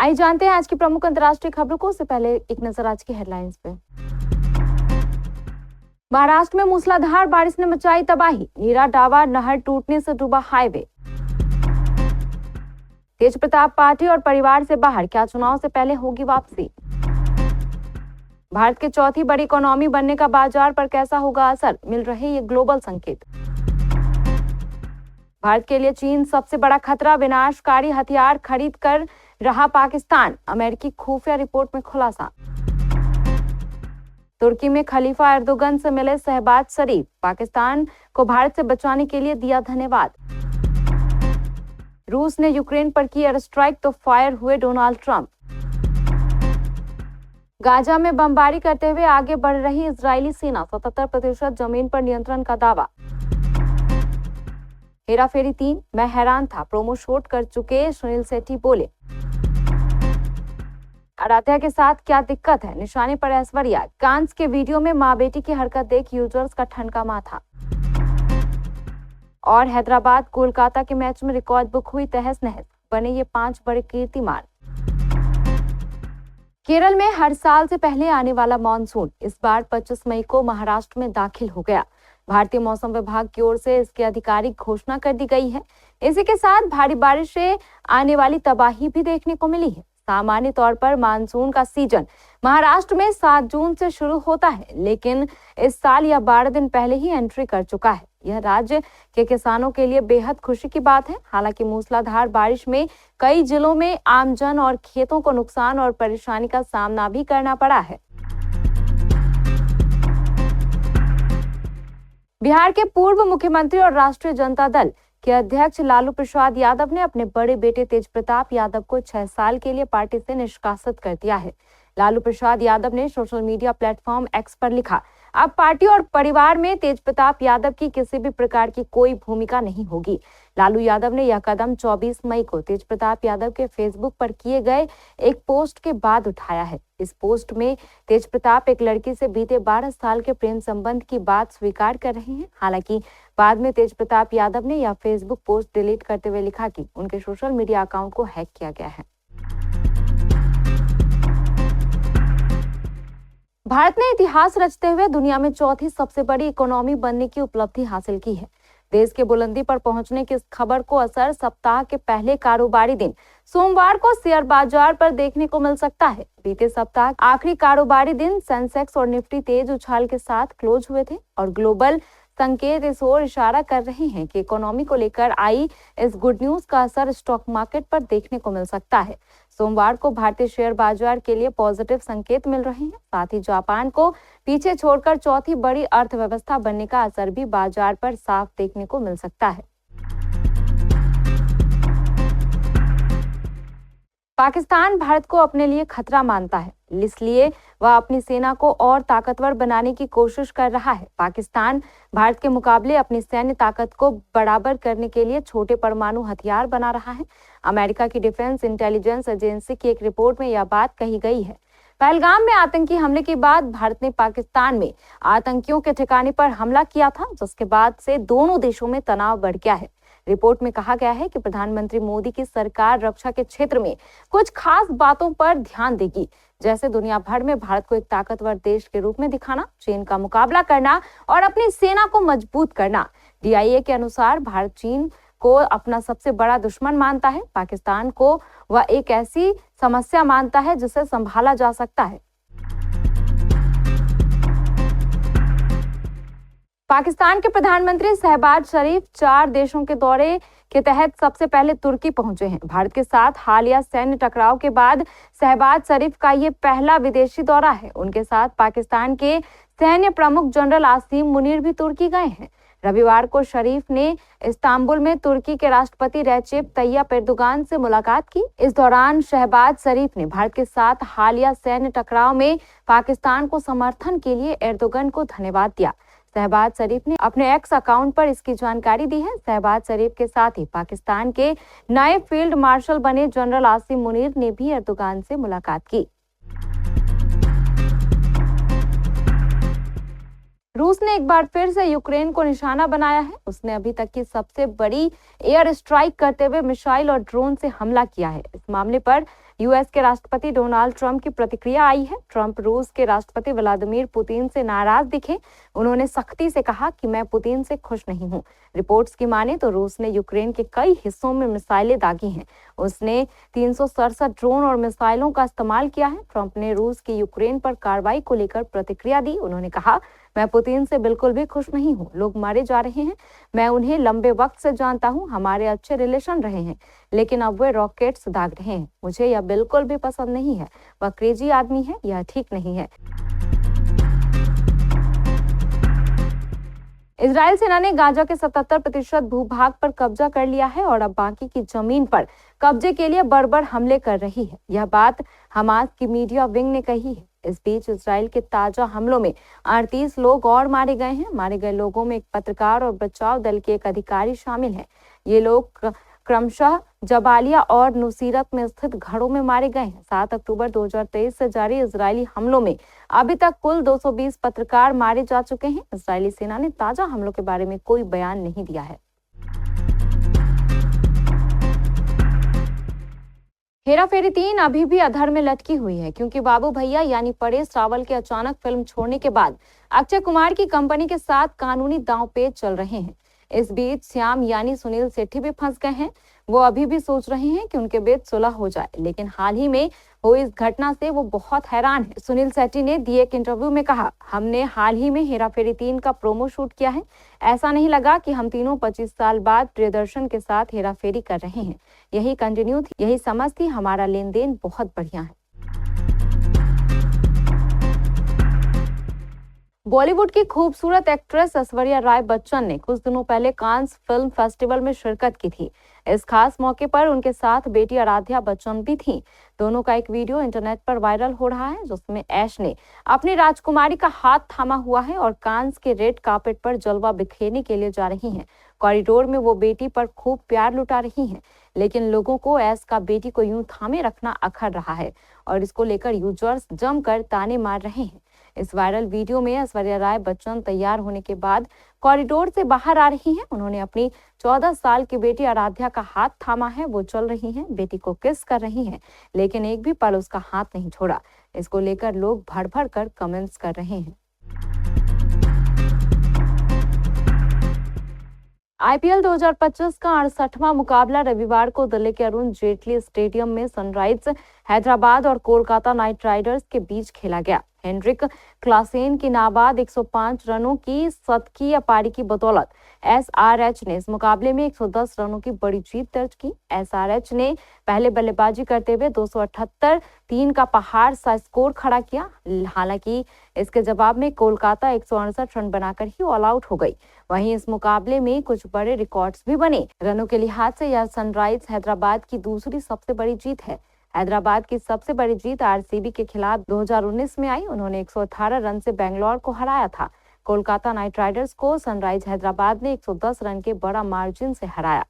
आइए जानते हैं आज की प्रमुख अंतर्राष्ट्रीय खबरों को। उससे पहले एक नजर आज की हेडलाइंस पे। महाराष्ट्र में मूसलाधार बारिश ने मचाई तबाही, नीरा डावा नहर टूटने से डूबा हाईवे। तेज प्रताप पार्टी और परिवार से बाहर, क्या चुनाव से पहले होगी वापसी। भारत के चौथी बड़ी इकोनॉमी बनने का बाजार पर कैसा होगा असर, मिल रहे ये ग्लोबल संकेत। भारत के लिए चीन सबसे बड़ा खतरा, विनाशकारी हथियार खरीद कर रहा पाकिस्तान, अमेरिकी खुफिया रिपोर्ट में खुलासा। तुर्की में खलीफा एर्दोगन से मिले शहबाज शरीफ, पाकिस्तान को भारत से बचाने के लिए दिया धन्यवाद। रूस ने यूक्रेन पर की एयर स्ट्राइक तो फायर हुए डोनाल्ड ट्रंप। गाजा में बमबारी करते हुए आगे बढ़ रही इजरायली सेना, 77% जमीन पर नियंत्रण का दावा। हेराफेरी 3, मैं हैरान था, प्रोमो शूट कर चुके सुनील शेट्टी बोले। आराध्या के साथ क्या दिक्कत है, निशाने पर ऐश्वर्या। कांस के वीडियो में मां बेटी की हरकत देख यूजर्स का ठनका माथा। और हैदराबाद कोलकाता के मैच में रिकॉर्ड बुक हुई तहस नहस, बने ये 5 बड़े कीर्तिमान। केरल में हर साल से पहले आने वाला मानसून इस बार 25 मई को महाराष्ट्र में दाखिल हो गया। भारतीय मौसम विभाग की ओर से इसकी आधिकारिक घोषणा कर दी गई है। इसी के साथ भारी बारिश से आने वाली तबाही भी देखने को मिली है। सामान्य तौर पर मानसून का सीजन महाराष्ट्र में 7 जून से शुरू होता है, लेकिन इस साल यह 12 दिन पहले ही एंट्री कर चुका है। यह राज्य के किसानों के लिए बेहद खुशी की बात है। हालांकि मूसलाधार बारिश में कई जिलों में आमजन और खेतों को नुकसान और परेशानी का सामना भी करना पड़ा है। बिहार के पूर्व मुख्यमंत्री और राष्ट्रीय जनता दल के अध्यक्ष लालू प्रसाद यादव ने अपने बड़े बेटे तेज प्रताप यादव को 6 साल के लिए पार्टी से निष्कासित कर दिया है। लालू प्रसाद यादव ने सोशल मीडिया प्लेटफॉर्म एक्स पर लिखा, अब पार्टी और परिवार में तेज प्रताप यादव की किसी भी प्रकार की कोई भूमिका नहीं होगी। लालू यादव ने यह कदम 24 मई को तेज प्रताप यादव के फेसबुक पर किए गए एक पोस्ट के बाद उठाया है। इस पोस्ट में तेज प्रताप एक लड़की से बीते 12 साल के प्रेम संबंध की बात स्वीकार कर रहे हैं। हालांकि बाद में तेज प्रताप यादव ने यह फेसबुक पोस्ट डिलीट करते हुए लिखा कि उनके सोशल मीडिया अकाउंट को हैक किया गया है। भारत ने इतिहास रचते हुए दुनिया में चौथी सबसे बड़ी इकोनॉमी बनने की उपलब्धि हासिल की है। देश के बुलंदी पर पहुंचने की इस खबर को असर सप्ताह के पहले कारोबारी दिन सोमवार को शेयर बाजार पर देखने को मिल सकता है। बीते सप्ताह आखिरी कारोबारी दिन सेंसेक्स और निफ्टी तेज उछाल के साथ क्लोज हुए थे और ग्लोबल संकेत इस ओर इशारा कर रहे हैं कि इकोनॉमी को लेकर आई इस गुड न्यूज का असर स्टॉक मार्केट पर देखने को मिल सकता है। सोमवार को भारतीय शेयर बाजार के लिए पॉजिटिव संकेत मिल रहे हैं। साथ ही जापान को पीछे छोड़कर चौथी बड़ी अर्थव्यवस्था बनने का असर भी बाजार पर साफ देखने को मिल सकता है। पाकिस्तान भारत को अपने लिए खतरा मानता है, इसलिए वह अपनी सेना को और ताकतवर बनाने की कोशिश कर रहा है। पाकिस्तान भारत के मुकाबले अपनी सैन्य ताकत को बराबर करने के लिए छोटे परमाणु हथियार बना रहा है। अमेरिका की डिफेंस इंटेलिजेंस एजेंसी की एक रिपोर्ट में यह बात कही गई है। पहलगाम में आतंकी हमले के बाद भारत ने पाकिस्तान में आतंकियों के ठिकाने पर हमला किया था, जिसके बाद से दोनों देशों में तनाव बढ़ गया है। रिपोर्ट में कहा गया है कि प्रधानमंत्री मोदी की सरकार रक्षा के क्षेत्र में कुछ खास बातों पर ध्यान देगी, जैसे दुनिया भर में भारत को एक ताकतवर देश के रूप में दिखाना, चीन का मुकाबला करना और अपनी सेना को मजबूत करना। DIA के अनुसार भारत चीन को अपना सबसे बड़ा दुश्मन मानता है। पाकिस्तान को वह एक ऐसी समस्या मानता है जिसे संभाला जा सकता है। पाकिस्तान के प्रधानमंत्री शहबाज शरीफ 4 देशों के दौरे के तहत सबसे पहले तुर्की पहुंचे हैं। भारत के साथ हालिया सैन्य टकराव के बाद शहबाज शरीफ का ये पहला विदेशी दौरा है। उनके साथ पाकिस्तान के सैन्य प्रमुख जनरल आसिम मुनीर भी तुर्की गए हैं। रविवार को शरीफ ने इस्तांबुल में तुर्की के राष्ट्रपति रेचेप तैयप एर्दोगान से मुलाकात की। इस दौरान शहबाज शरीफ ने भारत के साथ हालिया सैन्य टकराव में पाकिस्तान को समर्थन के लिए एर्दोगन को धन्यवाद दिया। शहबाज शरीफ ने अपने एक्स अकाउंट पर इसकी जानकारी दी है। शहबाज शरीफ के साथ ही पाकिस्तान के नए फील्ड मार्शल बने जनरल आसिम मुनीर ने भी एर्दोगान से मुलाकात की। रूस ने एक बार फिर से यूक्रेन को निशाना बनाया है। उसने अभी तक की सबसे बड़ी एयर स्ट्राइक करते हुए मिसाइल और ड्रोन से हमला किया है। इस मामले पर यूएस के राष्ट्रपति डोनाल्ड ट्रंप की प्रतिक्रिया आई है। ट्रंप रूस के राष्ट्रपति व्लादिमीर पुतिन से नाराज दिखे। उन्होंने सख्ती से कहा कि मैं पुतिन से खुश नहीं हूं। रिपोर्ट्स की माने तो रूस ने यूक्रेन के कई हिस्सों में मिसाइलें दागी हैं। उसने 367 ड्रोन और मिसाइलों का इस्तेमाल किया है। ट्रंप ने रूस की यूक्रेन पर कार्रवाई को लेकर प्रतिक्रिया दी। उन्होंने कहा, मैं पुतिन से बिल्कुल भी खुश नहीं हूं। लोग मारे जा रहे हैं। मैं उन्हें लंबे वक्त से जानता हूं। हमारे अच्छे रिलेशन रहे हैं, लेकिन अब वे रॉकेट्स दाग रहे हैं। मुझे यह बिल्कुल भी पसंद नहीं है। वह क्रेजी आदमी है। यह ठीक नहीं है। इजरायल सेना ने गाजा के 77% भूभाग पर कब्जा कर लिया है और अब बाकी की जमीन पर कब्जे के लिए बर्बर हमले कर रही है। यह बात हमास की मीडिया विंग ने कही है। इस बीच इजरायल के ताजा हमलों में 38 लोग और मारे गए हैं। मारे गए लोगों में एक पत्रकार और बचाव दल के एक अधिकारी शामिल हैं। ये लोग क्रमशः जबालिया और नुसीरत में स्थित घरों में मारे गए हैं। 7 अक्टूबर 2023 से जारी इजरायली हमलों में अभी तक कुल 220 पत्रकार मारे जा चुके हैं। इजरायली सेना ने ताजा हमलों के बारे में कोई बयान नहीं दिया है। हेराफेरी 3 अभी भी अधर में लटकी हुई है, क्योंकि बाबू भैया यानी परेश रावल के अचानक फिल्म छोड़ने के बाद अक्षय कुमार की कंपनी के साथ कानूनी दांवपेच चल रहे हैं। इस बीच श्याम यानी सुनील शेट्टी भी फंस गए हैं। वो अभी भी सोच रहे हैं कि उनके बीच सुलह हो जाए, लेकिन हाल ही में हुई इस घटना से वो बहुत हैरान है। सुनील शेट्टी ने दिए एक इंटरव्यू में कहा, हमने हाल ही में हेराफेरी 3 का प्रोमो शूट किया है। ऐसा नहीं लगा कि हम तीनों 25 साल बाद प्रियदर्शन के साथ हेराफेरी कर रहे हैं। यही कंटिन्यू थी, यही समझ थी। हमारा लेन देन बहुत बढ़िया है। बॉलीवुड की खूबसूरत एक्ट्रेस ऐश्वर्या राय बच्चन ने कुछ दिनों पहले कांस फिल्म फेस्टिवल में शिरकत की थी। इस खास मौके पर उनके साथ बेटी आराध्या बच्चन भी थीं। दोनों का एक वीडियो इंटरनेट पर वायरल हो रहा है, जिसमें ऐश ने अपनी राजकुमारी का हाथ थामा हुआ है और कांस के रेड कार्पेट पर जलवा बिखेरने के लिए जा रही हैं। कॉरिडोर में वो बेटी पर खूब प्यार लुटा रही हैं, लेकिन लोगों को ऐश का बेटी को यूं थामे रखना अखर रहा है और इसको लेकर यूजर्स जमकर ताने मार रहे हैं। इस वायरल वीडियो में ऐश्वर्या राय बच्चन तैयार होने के बाद कॉरिडोर से बाहर आ रही हैं। उन्होंने अपनी 14 साल की बेटी आराध्या का हाथ थामा है। वो चल रही हैं, बेटी को किस कर रही हैं, लेकिन एक भी पल उसका हाथ नहीं छोड़ा। इसको लेकर लोग भड़-भड़ कर कमेंट्स कर रहे हैं। आईपीएल 2025 का 68वां मुकाबला रविवार को दिल्ली के अरुण जेटली स्टेडियम में सनराइजर्स हैदराबाद और कोलकाता नाइट राइडर्स के बीच खेला गया। हेनरिक क्लासेन की नाबाद 105 रनों की शतकीय पारी की बदौलत एसआरएच ने इस मुकाबले में 110 रनों की बड़ी जीत दर्ज की। एसआरएच ने पहले बल्लेबाजी करते हुए 278 3 का पहाड़ सा स्कोर खड़ा किया। हालांकि इसके जवाब में कोलकाता 168 रन बनाकर ही ऑल आउट हो गई। वहीं इस मुकाबले में कुछ बड़े रिकॉर्ड्स भी बने। रनों के लिहाज से यह सनराइजर्स हैदराबाद की दूसरी सबसे बड़ी जीत है। हैदराबाद की सबसे बड़ी जीत आरसीबी के खिलाफ 2019 में आई। उन्होंने 118 रन से बेंगलोर को हराया था। कोलकाता नाइट राइडर्स को सनराइजर्स हैदराबाद ने 110 रन के बड़ा मार्जिन से हराया।